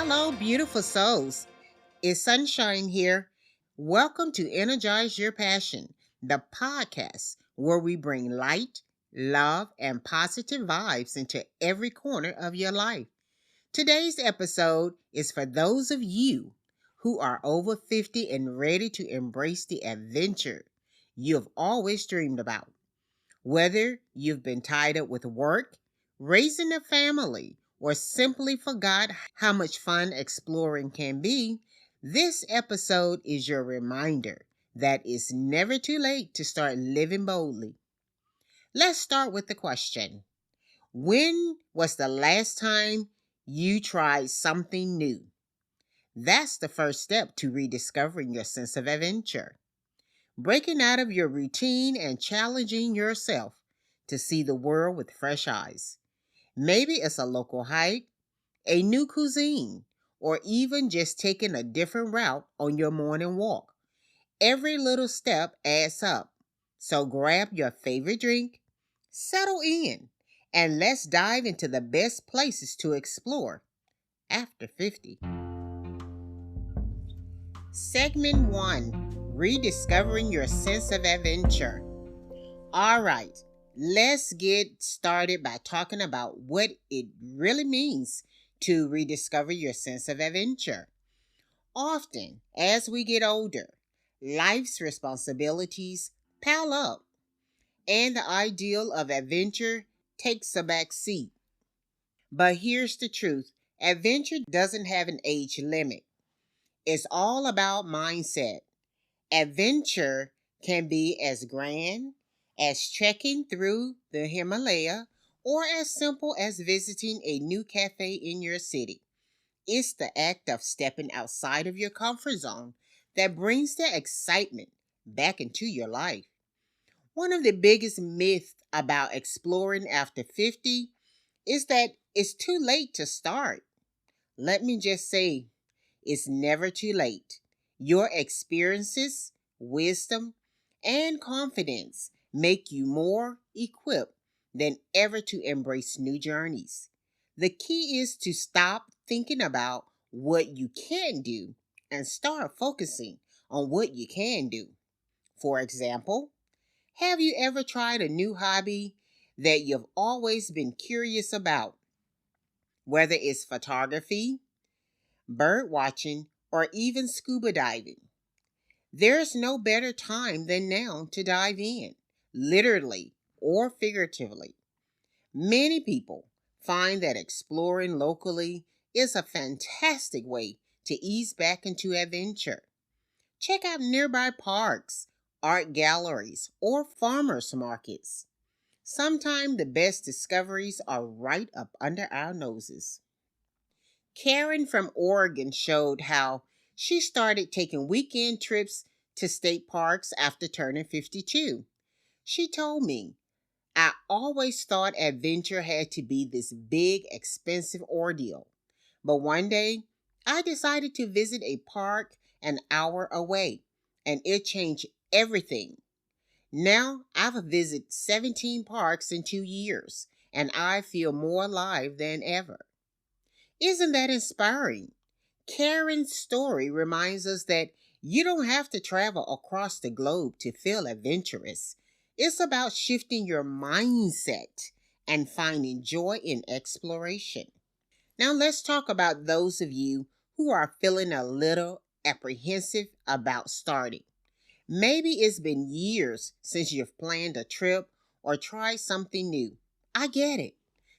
Hello, beautiful souls. It's Sunshine here. Welcome to Energize Your Passion, the podcast where we bring light, love, and positive vibes into every corner of your life. Today's episode is for those of you who are over 50 and ready to embrace the adventure you've always dreamed about. Whether you've been tied up with work, raising a family, or simply forgot how much fun exploring can be, this episode is your reminder that it's never too late to start living boldly. Let's start with the question. When was the last time you tried something new? That's the first step to rediscovering your sense of adventure. Breaking out of your routine and challenging yourself to see the world with fresh eyes. Maybe it's a local hike, a new cuisine, or even just taking a different route on your morning walk. Every little step adds up. So grab your favorite drink, settle in, and let's dive into the best places to explore after 50. Segment 1. Rediscovering your sense of adventure. All right, let's get started by talking about what it really means to rediscover your sense of adventure. Often, as we get older, life's responsibilities pile up, and the ideal of adventure takes a back seat. But here's the truth. Adventure doesn't have an age limit. It's all about mindset. Adventure can be as grand as trekking through the Himalaya or as simple as visiting a new cafe in your city. It's the act of stepping outside of your comfort zone that brings the excitement back into your life. One of the biggest myths about exploring after 50 is that it's too late to start. Let me just say, it's never too late. Your experiences, wisdom, and confidence make you more equipped than ever to embrace new journeys. The key is to stop thinking about what you can't do and start focusing on what you can do. For example, have you ever tried a new hobby that you've always been curious about? Whether it's photography, bird watching, or even scuba diving. There's no better time than now to dive in, literally or figuratively. Many people find that exploring locally is a fantastic way to ease back into adventure. Check out nearby parks, art galleries, or farmers markets. Sometimes the best discoveries are right up under our noses. Karen from Oregon showed how she started taking weekend trips to state parks after turning 52. She told me, I always thought adventure had to be this big, expensive ordeal. But one day, I decided to visit a park an hour away, and it changed everything. Now, I've visited 17 parks in 2 years, and I feel more alive than ever. Isn't that inspiring? Karen's story reminds us that you don't have to travel across the globe to feel adventurous. It's about shifting your mindset and finding joy in exploration. Now let's talk about those of you who are feeling a little apprehensive about starting. Maybe it's been years since you've planned a trip or tried something new. I get it.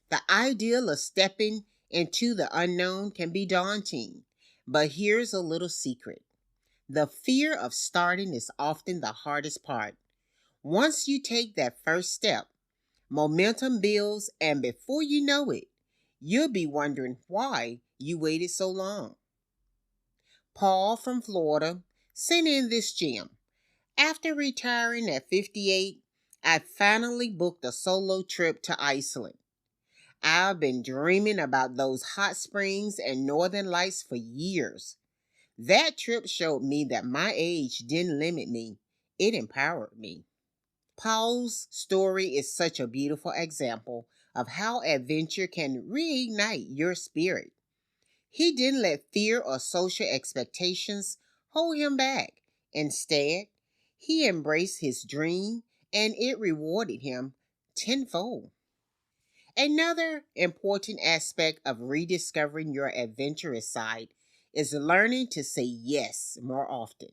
The ideal of stepping into the unknown can be daunting. But here's a little secret. The fear of starting is often the hardest part. Once you take that first step, momentum builds, and before you know it, you'll be wondering why you waited so long. Paul from Florida sent in this gem. After retiring at 58, I finally booked a solo trip to Iceland. I've been dreaming about those hot springs and northern lights for years. That trip showed me that my age didn't limit me. It empowered me. Paul's story is such a beautiful example of how adventure can reignite your spirit. He didn't let fear or social expectations hold him back. Instead, he embraced his dream and it rewarded him tenfold. Another important aspect of rediscovering your adventurous side is learning to say yes more often.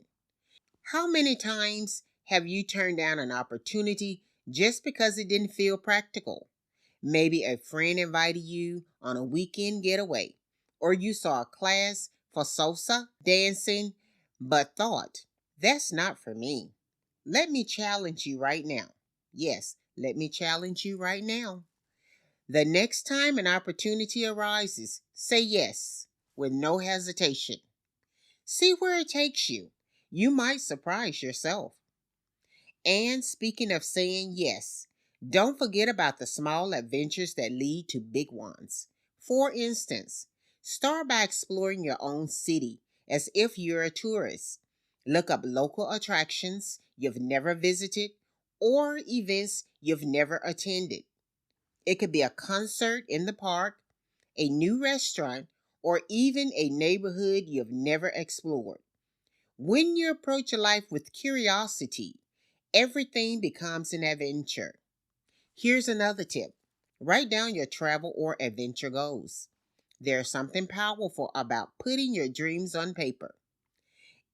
How many times have you turned down an opportunity just because it didn't feel practical? Maybe a friend invited you on a weekend getaway, or you saw a class for salsa dancing, but thought, that's not for me. Let me challenge you right now. Yes, let me challenge you right now. The next time an opportunity arises, say yes with no hesitation. See where it takes you. You might surprise yourself. And speaking of saying yes, don't forget about the small adventures that lead to big ones. For instance, start by exploring your own city as if you're a tourist. Look up local attractions you've never visited or events you've never attended. It could be a concert in the park, a new restaurant, or even a neighborhood you've never explored. When you approach life with curiosity, everything becomes an adventure. Here's another tip. Write down your travel or adventure goals. There's something powerful about putting your dreams on paper.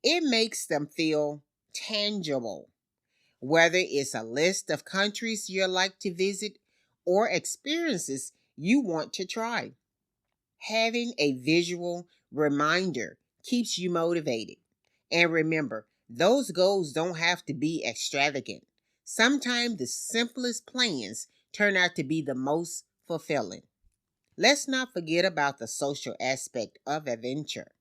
It makes them feel tangible, whether it's a list of countries you'd like to visit or experiences you want to try. Having a visual reminder keeps you motivated. And remember, those goals don't have to be extravagant. Sometimes the simplest plans turn out to be the most fulfilling. Let's not forget about the social aspect of adventure.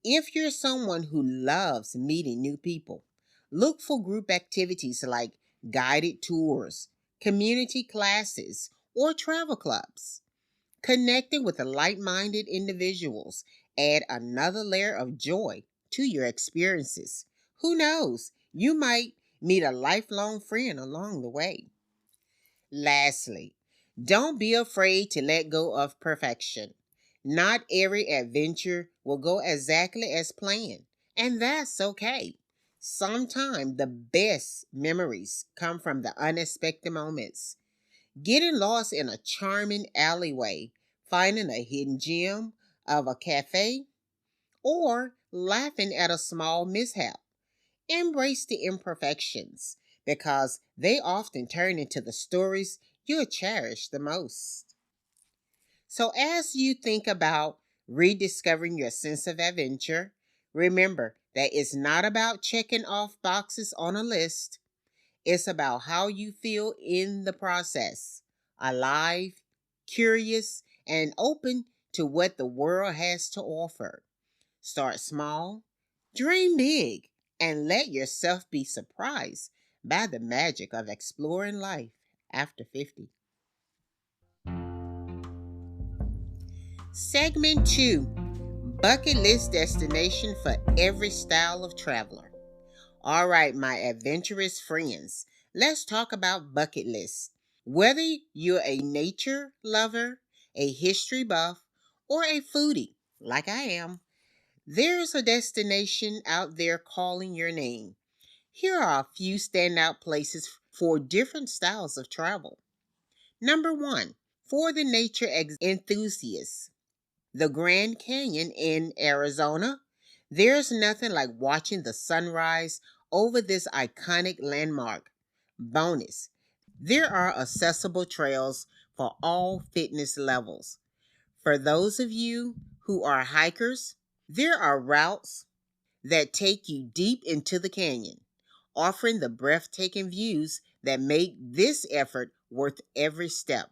If you're someone who loves meeting new people, look for group activities like guided tours, community classes, or travel clubs. Connecting with like-minded individuals add another layer of joy to your experiences. Who knows? You might meet a lifelong friend along the way. Lastly, don't be afraid to let go of perfection. Not every adventure will go exactly as planned, and that's okay. Sometimes the best memories come from the unexpected moments. Getting lost in a charming alleyway, finding a hidden gem of a cafe, or laughing at a small mishap. Embrace the imperfections because they often turn into the stories you'll cherish the most. So, as you think about rediscovering your sense of adventure, remember that it's not about checking off boxes on a list. It's about how you feel in the process, alive, curious, and open to what the world has to offer. Start small, dream big, and let yourself be surprised by the magic of exploring life after 50. Segment 2, Bucket List Destination for Every Style of Traveler. All right, my adventurous friends, let's talk about bucket lists. Whether you're a nature lover, a history buff, or a foodie, like I am, there's a destination out there calling your name. Here are a few standout places for different styles of travel. Number 1, for the nature enthusiasts, the Grand Canyon in Arizona. There's nothing like watching the sunrise over this iconic landmark. Bonus, there are accessible trails for all fitness levels. For those of you who are hikers, there are routes that take you deep into the canyon, offering the breathtaking views that make this effort worth every step.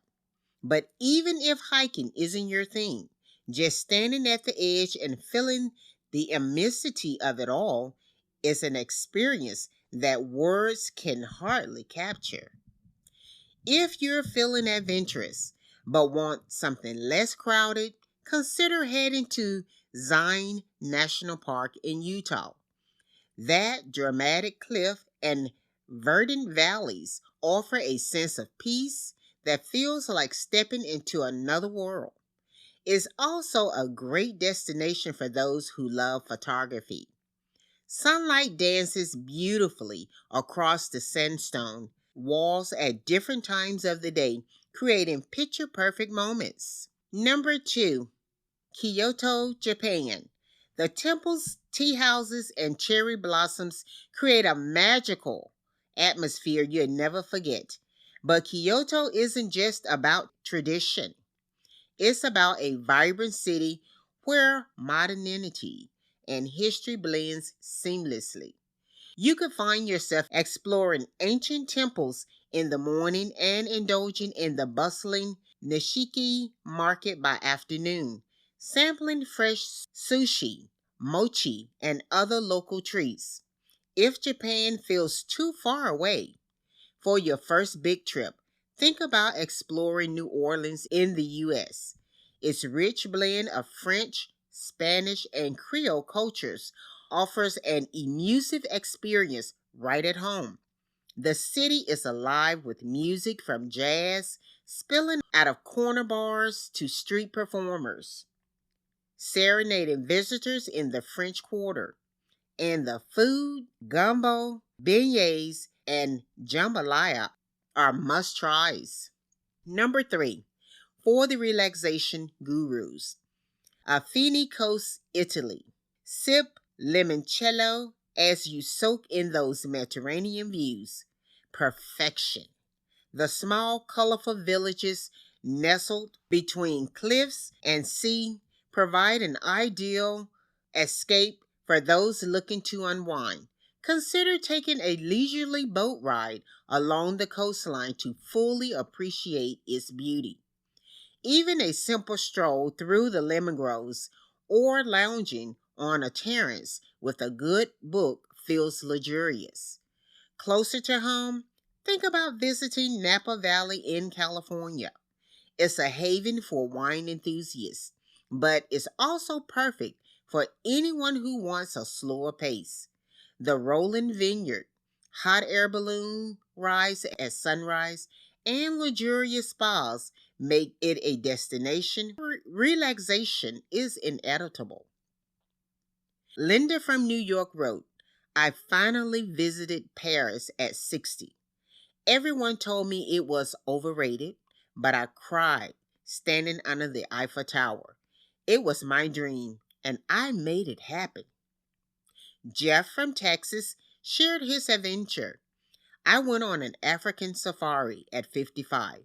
But even if hiking isn't your thing, just standing at the edge and feeling the immensity of it all is an experience that words can hardly capture. If you're feeling adventurous but want something less crowded, consider heading to Zion National Park in Utah. That dramatic cliff and verdant valleys offer a sense of peace that feels like stepping into another world. It's also a great destination for those who love photography. Sunlight dances beautifully across the sandstone walls at different times of the day, creating picture perfect moments. Number 2, Kyoto, Japan. The temples, tea houses, and cherry blossoms create a magical atmosphere you'll never forget. But Kyoto isn't just about tradition, it's about a vibrant city where modernity and history blends seamlessly. You could find yourself exploring ancient temples in the morning and indulging in the bustling Nishiki market by afternoon, sampling fresh sushi, mochi, and other local treats. If Japan feels too far away for your first big trip, think about exploring New Orleans in the U.S. Its rich blend of French, Spanish, and Creole cultures offers an immersive experience right at home. The city is alive with music from jazz spilling out of corner bars to street performers, serenading visitors in the French Quarter. And the food, gumbo, beignets, and jambalaya are must tries. Number 3, for the relaxation gurus, Affini Coast, Italy. Sip limoncello as you soak in those Mediterranean views. Perfection. The small, colorful villages nestled between cliffs and sea provide an ideal escape for those looking to unwind. Consider taking a leisurely boat ride along the coastline to fully appreciate its beauty. Even a simple stroll through the lemon groves or lounging on a terrace with a good book feels luxurious. Closer to home, think about visiting Napa Valley in California. It's a haven for wine enthusiasts, but it's also perfect for anyone who wants a slower pace. The rolling vineyard, hot air balloon rides at sunrise, and luxurious spas make it a destination. Relaxation is inevitable. Linda from New York wrote, I finally visited Paris at 60. Everyone told me it was overrated, but I cried standing under the Eiffel Tower. It was my dream, and I made it happen. Jeff from Texas shared his adventure. I went on an African safari at 55.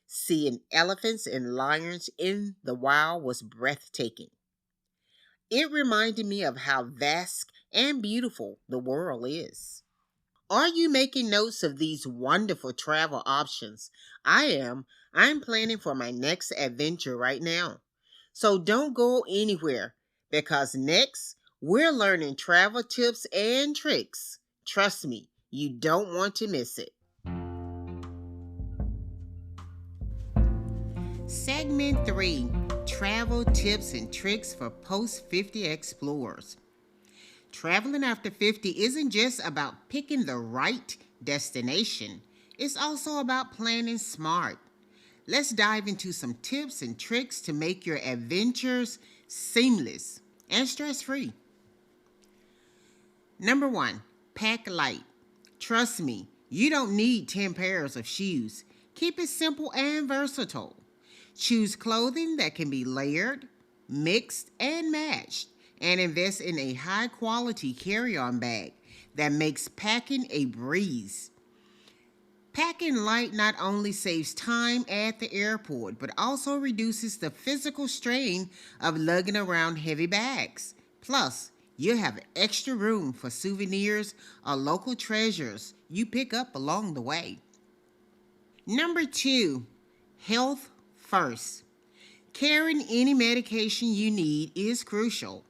Seeing elephants and lions in the wild was breathtaking. It reminded me of how vast and beautiful the world is. Are you making notes of these wonderful travel options? I am. I'm planning for my next adventure right now. So don't go anywhere because next we're learning travel tips and tricks. Trust me, you don't want to miss it. Segment 3, Travel Tips and Tricks for Post 50 Explorers. Traveling after 50 isn't just about picking the right destination, it's also about planning smart. Let's dive into some tips and tricks to make your adventures seamless and stress-free. Number 1, pack light. Trust me, you don't need 10 pairs of shoes. Keep it simple and versatile. Choose clothing that can be layered, mixed, and matched, and invest in a high-quality carry-on bag that makes packing a breeze. Packing light not only saves time at the airport, but also reduces the physical strain of lugging around heavy bags. Plus, you'll have extra room for souvenirs or local treasures you pick up along the way. Number 2, health first. Carrying any medication you need is crucial,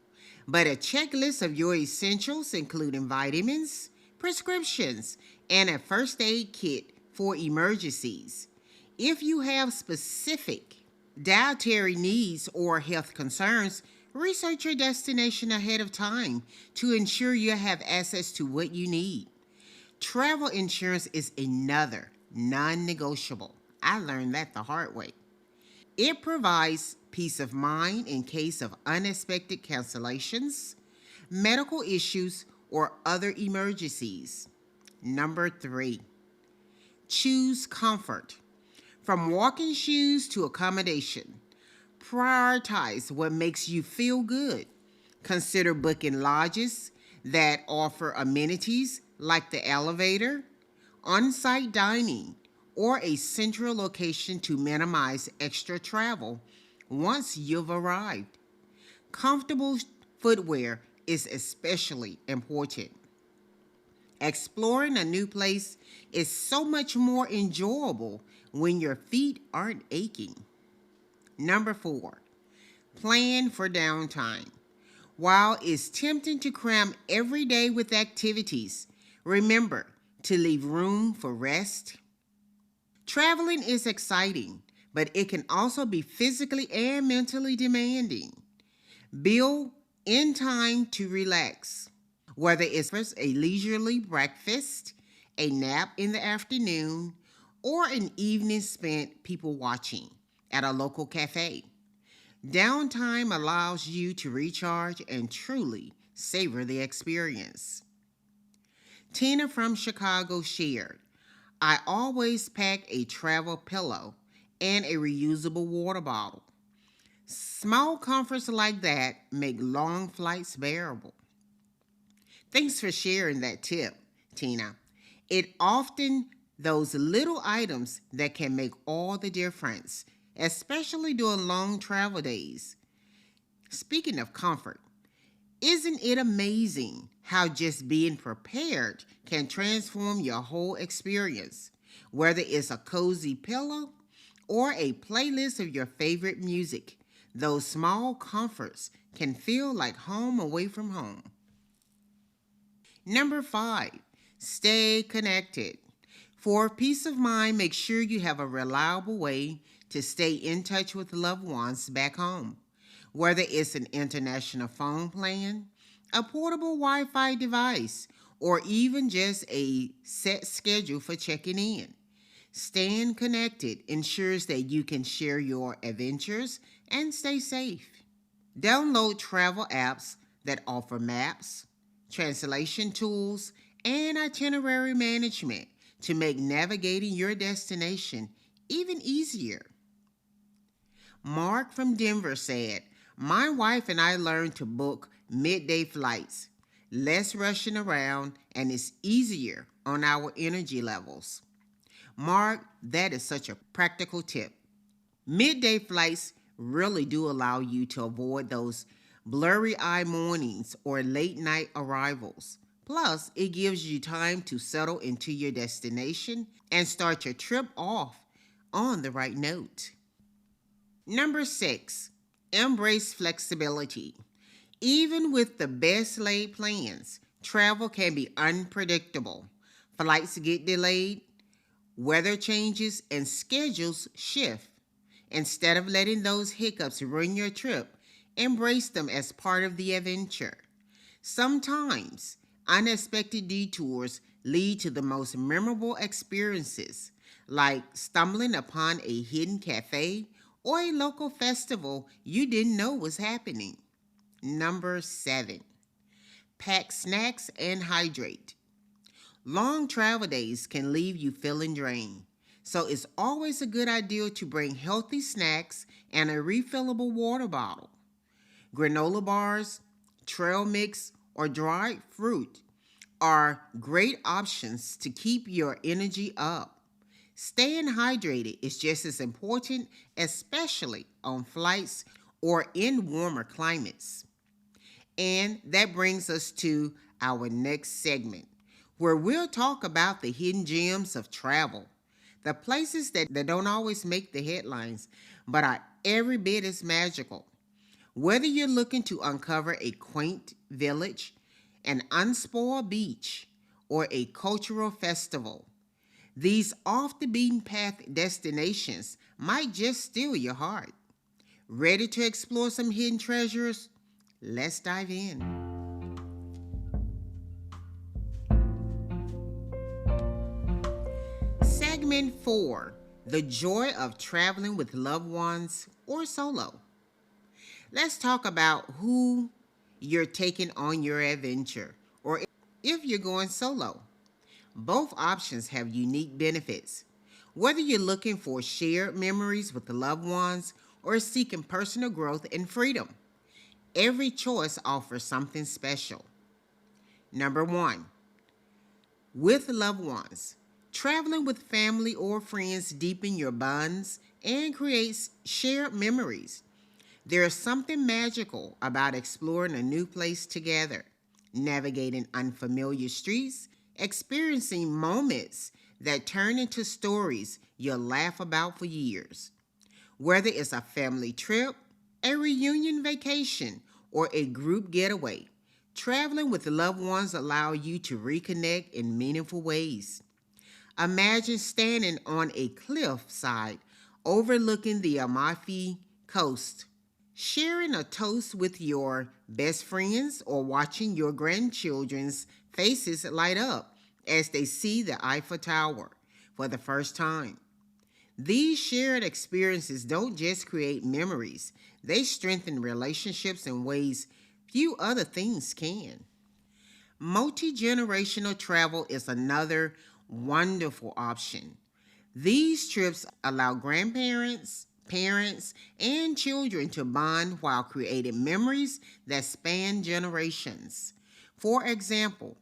but a checklist of your essentials, including vitamins, prescriptions, and a first aid kit for emergencies. If you have specific dietary needs or health concerns, research your destination ahead of time to ensure you have access to what you need. Travel insurance is another non-negotiable. I learned that the hard way. It provides peace of mind in case of unexpected cancellations, medical issues, or other emergencies. Number 3, choose comfort. From walking shoes to accommodation, prioritize what makes you feel good. Consider booking lodges that offer amenities like the elevator, on-site dining, or a central location to minimize extra travel once you've arrived. Comfortable footwear is especially important. Exploring a new place is so much more enjoyable when your feet aren't aching. Number 4, plan for downtime. While it's tempting to cram every day with activities, remember to leave room for rest. Traveling is exciting, but it can also be physically and mentally demanding. Build in time to relax, whether it's a leisurely breakfast, a nap in the afternoon, or an evening spent people watching at a local cafe. Downtime allows you to recharge and truly savor the experience. Tina from Chicago shared, I always pack a travel pillow and a reusable water bottle. Small comforts like that make long flights bearable. Thanks for sharing that tip, Tina. It often those little items that can make all the difference, especially during long travel days. Speaking of comfort, isn't it amazing how just being prepared can transform your whole experience? Whether it's a cozy pillow or a playlist of your favorite music, those small comforts can feel like home away from home. Number 5, stay connected. For peace of mind, make sure you have a reliable way to stay in touch with loved ones back home. Whether it's an international phone plan, a portable Wi-Fi device, or even just a set schedule for checking in. Staying connected ensures that you can share your adventures and stay safe. Download travel apps that offer maps, translation tools, and itinerary management to make navigating your destination even easier. Mark from Denver said, my wife and I learned to book midday flights. Less rushing around and it's easier on our energy levels. Mark, that is such a practical tip. Midday flights really do allow you to avoid those blurry-eye mornings or late-night arrivals. Plus, it gives you time to settle into your destination and start your trip off on the right note. Number 6, embrace flexibility. Even with the best laid plans, travel can be unpredictable. Flights get delayed, weather changes, and schedules shift. Instead of letting those hiccups ruin your trip, embrace them as part of the adventure. Sometimes, unexpected detours lead to the most memorable experiences, like stumbling upon a hidden cafe or a local festival you didn't know was happening. Number 7, pack snacks and hydrate. Long travel days can leave you feeling drained, so it's always a good idea to bring healthy snacks and a refillable water bottle. Granola bars, trail mix, or dried fruit are great options to keep your energy up. Staying hydrated is just as important, especially on flights or in warmer climates. And that brings us to our next segment, where we'll talk about the hidden gems of travel, the places that don't always make the headlines, but are every bit as magical. Whether you're looking to uncover a quaint village, an unspoiled beach, or a cultural festival, these off-the-beaten-path destinations might just steal your heart. Ready to explore some hidden treasures? Let's dive in. Segment 4, the joy of traveling with loved ones or solo. Let's talk about who you're taking on your adventure or if you're going solo. Both options have unique benefits. Whether you're looking for shared memories with the loved ones or seeking personal growth and freedom, every choice offers something special. Number one, with loved ones. Traveling with family or friends deepen your bonds and creates shared memories. There is something magical about exploring a new place together, navigating unfamiliar streets, experiencing moments that turn into stories you'll laugh about for years. Whether it's a family trip, a reunion vacation, or a group getaway, traveling with loved ones allow you to reconnect in meaningful ways. Imagine standing on a cliffside overlooking the Amalfi Coast, sharing a toast with your best friends or watching your grandchildren's faces light up as they see the Eiffel Tower for the first time. These shared experiences don't just create memories, they strengthen relationships in ways few other things can. Multi-generational travel is another wonderful option. These trips allow grandparents, parents, and children to bond while creating memories that span generations. For example,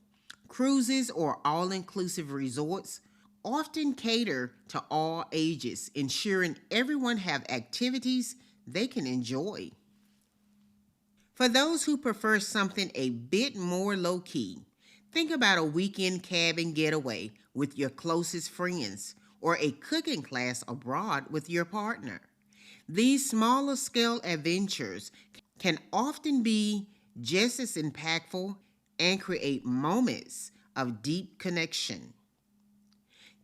cruises or all-inclusive resorts often cater to all ages, ensuring everyone have activities they can enjoy. For those who prefer something a bit more low-key, think about a weekend cabin getaway with your closest friends or a cooking class abroad with your partner. These smaller scale adventures can often be just as impactful and create moments of deep connection.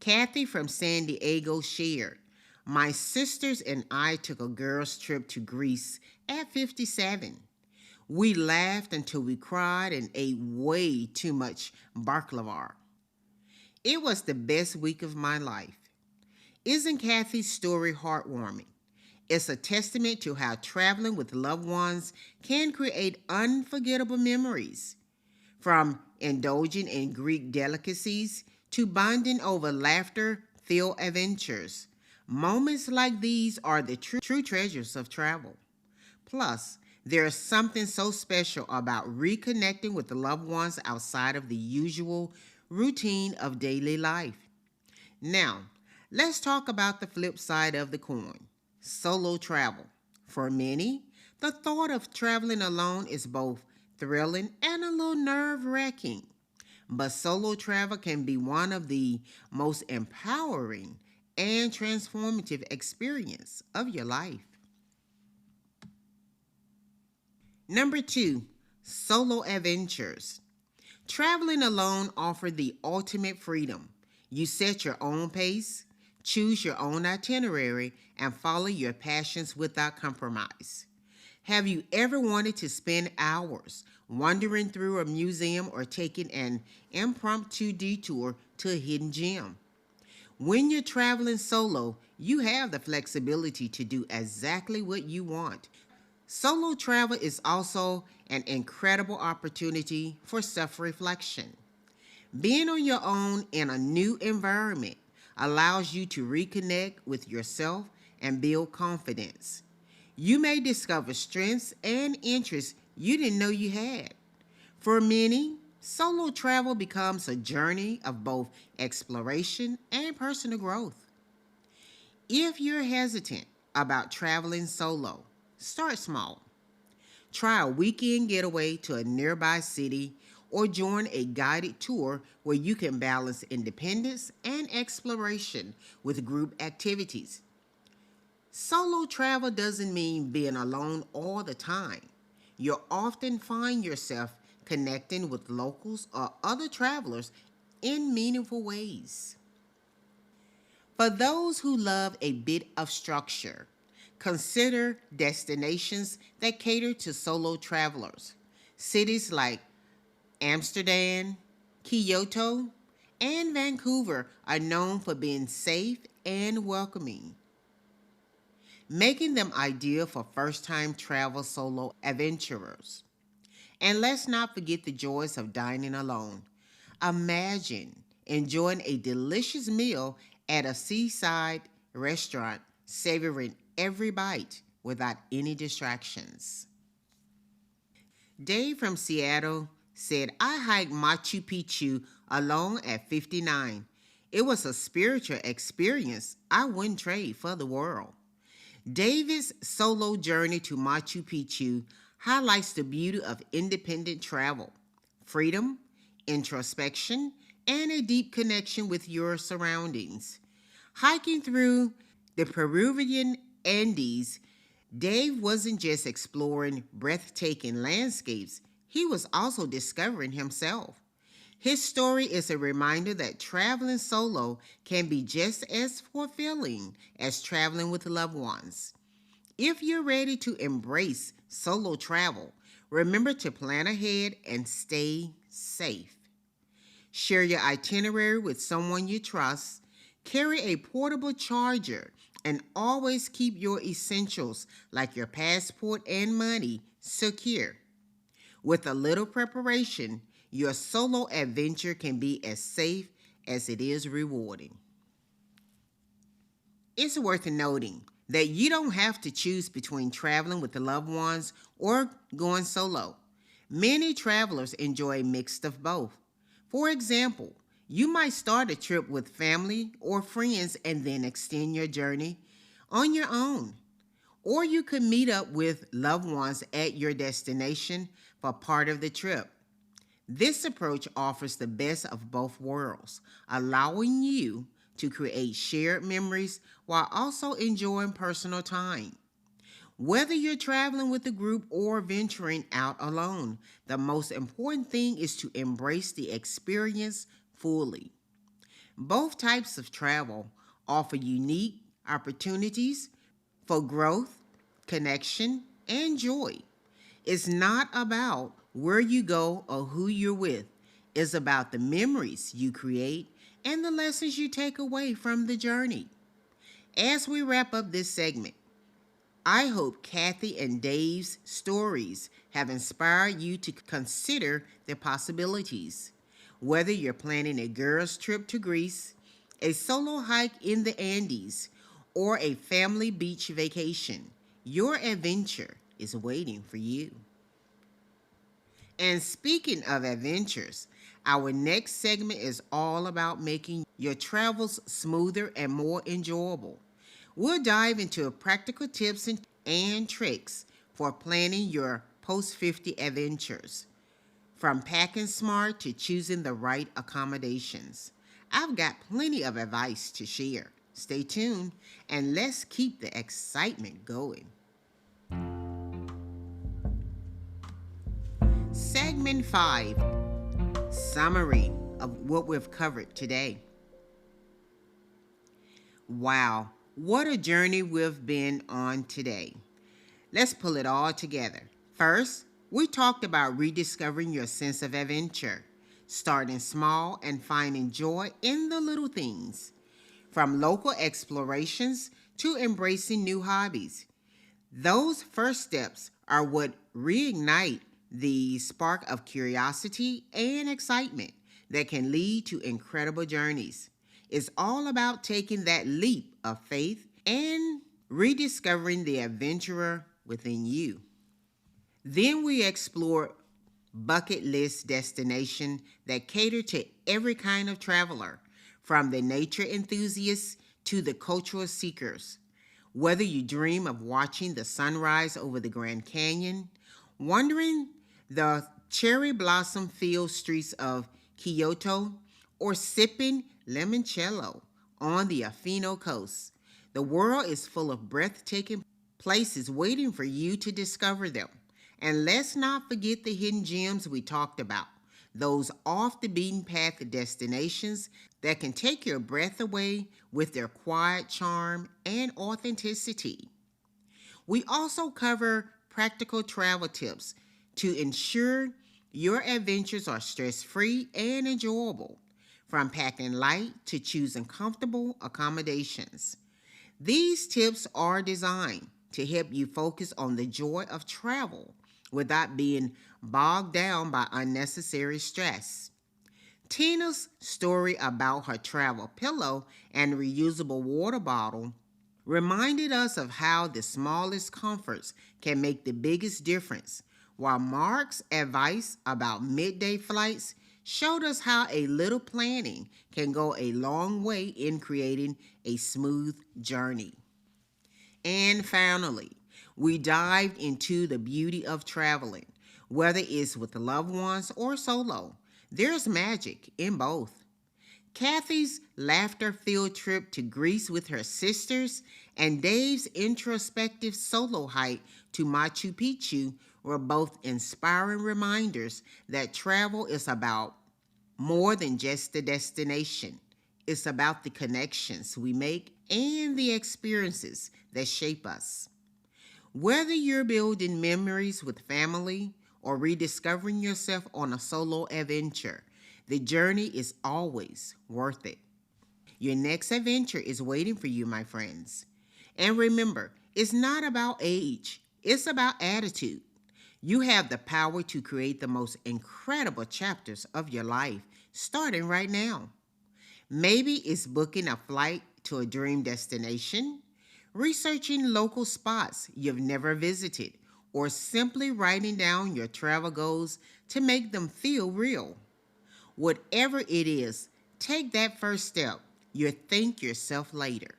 Kathy from San Diego shared, "My sisters and I took a girls' trip to Greece at 57. We laughed until we cried and ate way too much baklava. It was the best week of my life." Isn't Kathy's story heartwarming? It's a testament to how traveling with loved ones can create unforgettable memories. From indulging in Greek delicacies to bonding over laughter-filled adventures, moments like these are the true treasures of travel. Plus, there is something so special about reconnecting with the loved ones outside of the usual routine of daily life. Now, let's talk about the flip side of the coin, solo travel. For many, the thought of traveling alone is both thrilling and a little nerve-wracking. But solo travel can be one of the most empowering and transformative experience of your life. Number two, solo adventures. Traveling alone offers the ultimate freedom. You set your own pace, choose your own itinerary, and follow your passions without compromise. Have you ever wanted to spend hours wandering through a museum or taking an impromptu detour to a hidden gem? When you're traveling solo, you have the flexibility to do exactly what you want. Solo travel is also an incredible opportunity for self-reflection. Being on your own in a new environment allows you to reconnect with yourself and build confidence. You may discover strengths and interests you didn't know you had. For many, solo travel becomes a journey of both exploration and personal growth. If you're hesitant about traveling solo, start small. Try a weekend getaway to a nearby city or join a guided tour where you can balance independence and exploration with group activities. Solo travel doesn't mean being alone all the time. You'll often find yourself connecting with locals or other travelers in meaningful ways. For those who love a bit of structure, consider destinations that cater to solo travelers. Cities like Amsterdam, Kyoto, and Vancouver are known for being safe and welcoming, making them ideal for first-time travel solo adventurers. And let's not forget the joys of dining alone. Imagine enjoying a delicious meal at a seaside restaurant, savoring every bite without any distractions. Dave from Seattle said, I hiked Machu Picchu alone at 59. It was a spiritual experience I wouldn't trade for the world. David's solo journey to Machu Picchu highlights the beauty of independent travel, freedom, introspection, and a deep connection with your surroundings. Hiking through the Peruvian Andes, Dave wasn't just exploring breathtaking landscapes, he was also discovering himself. His story is a reminder that traveling solo can be just as fulfilling as traveling with loved ones. If you're ready to embrace solo travel, remember to plan ahead and stay safe. Share your itinerary with someone you trust. Carry a portable charger and always keep your essentials like your passport and money secure. With a little preparation, your solo adventure can be as safe as it is rewarding. It's worth noting that you don't have to choose between traveling with the loved ones or going solo. Many travelers enjoy a mix of both. For example, you might start a trip with family or friends and then extend your journey on your own. Or you could meet up with loved ones at your destination for part of the trip. This approach offers the best of both worlds, allowing you to create shared memories while also enjoying personal time. Whether you're traveling with a group or venturing out alone, the most important thing is to embrace the experience fully. Both types of travel offer unique opportunities for growth, connection, and joy. It's not about where you go or who you're with. It's about the memories you create and the lessons you take away from the journey. As we wrap up this segment, I hope Kathy and Dave's stories have inspired you to consider the possibilities. Whether you're planning a girls' trip to Greece, a solo hike in the Andes, or a family beach vacation, your adventure is waiting for you. And speaking of adventures, our next segment is all about making your travels smoother and more enjoyable. We'll dive into practical tips and tricks for planning your post 50 adventures, from packing smart to choosing the right accommodations. I've got plenty of advice to share. Stay tuned and let's keep the excitement going. Segment 5, summary of what we've covered today. Wow, what a journey we've been on today. Let's pull it all together. First, we talked about rediscovering your sense of adventure, starting small and finding joy in the little things, from local explorations to embracing new hobbies. Those first steps are what reignite the spark of curiosity and excitement that can lead to incredible journeys. It's all about taking that leap of faith and rediscovering the adventurer within you. Then we explore bucket list destinations that cater to every kind of traveler, from the nature enthusiasts to the cultural seekers. Whether you dream of watching the sunrise over the Grand Canyon, wandering the cherry blossom filled streets of Kyoto, or sipping limoncello on the Afino coast, the world is full of breathtaking places waiting for you to discover them. And let's not forget the hidden gems we talked about, those off the beaten path destinations that can take your breath away with their quiet charm and authenticity. We also cover practical travel tips to ensure your adventures are stress-free and enjoyable, from packing light to choosing comfortable accommodations. These tips are designed to help you focus on the joy of travel without being bogged down by unnecessary stress. Tina's story about her travel pillow and reusable water bottle reminded us of how the smallest comforts can make the biggest difference, while Mark's advice about midday flights showed us how a little planning can go a long way in creating a smooth journey. And finally, we dived into the beauty of traveling, whether it's with loved ones or solo. There's magic in both. Kathy's laughter-filled trip to Greece with her sisters and Dave's introspective solo hike to Machu Picchu were both inspiring reminders that travel is about more than just the destination. It's about the connections we make and the experiences that shape us. Whether you're building memories with family or rediscovering yourself on a solo adventure, the journey is always worth it. Your next adventure is waiting for you, my friends. And remember, it's not about age, it's about attitude. You have the power to create the most incredible chapters of your life, starting right now. Maybe it's booking a flight to a dream destination, researching local spots you've never visited, or simply writing down your travel goals to make them feel real. Whatever it is, take that first step. You'll thank yourself later.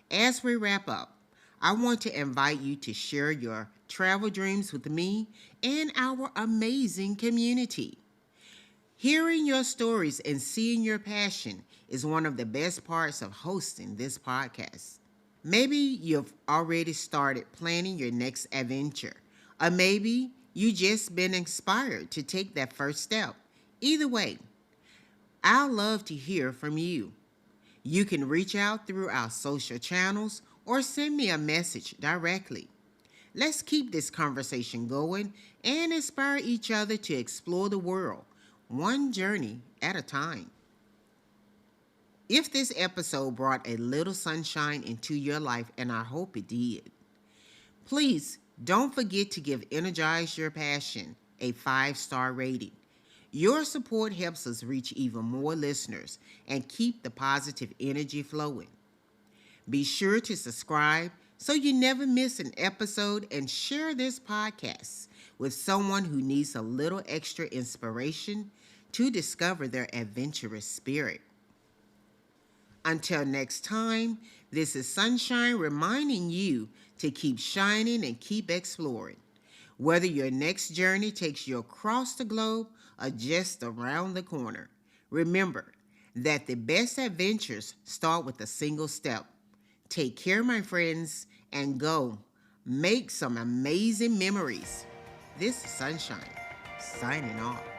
As we wrap up, I want to invite you to share your travel dreams with me and our amazing community. Hearing your stories and seeing your passion is one of the best parts of hosting this podcast. Maybe you've already started planning your next adventure, or maybe you just been inspired to take that first step. Either way, I'd love to hear from you. You can reach out through our social channels or send me a message directly. Let's keep this conversation going and inspire each other to explore the world, one journey at a time. If this episode brought a little sunshine into your life, and I hope it did, please don't forget to give Energize Your Passion a 5-star rating. Your support helps us reach even more listeners and keep the positive energy flowing. Be sure to subscribe so you never miss an episode, and share this podcast with someone who needs a little extra inspiration to discover their adventurous spirit. Until next time, this is Sunshine reminding you to keep shining and keep exploring. Whether your next journey takes you across the globe or just around the corner, remember that the best adventures start with a single step. Take care, my friends, and go make some amazing memories. This is Sunshine, signing off.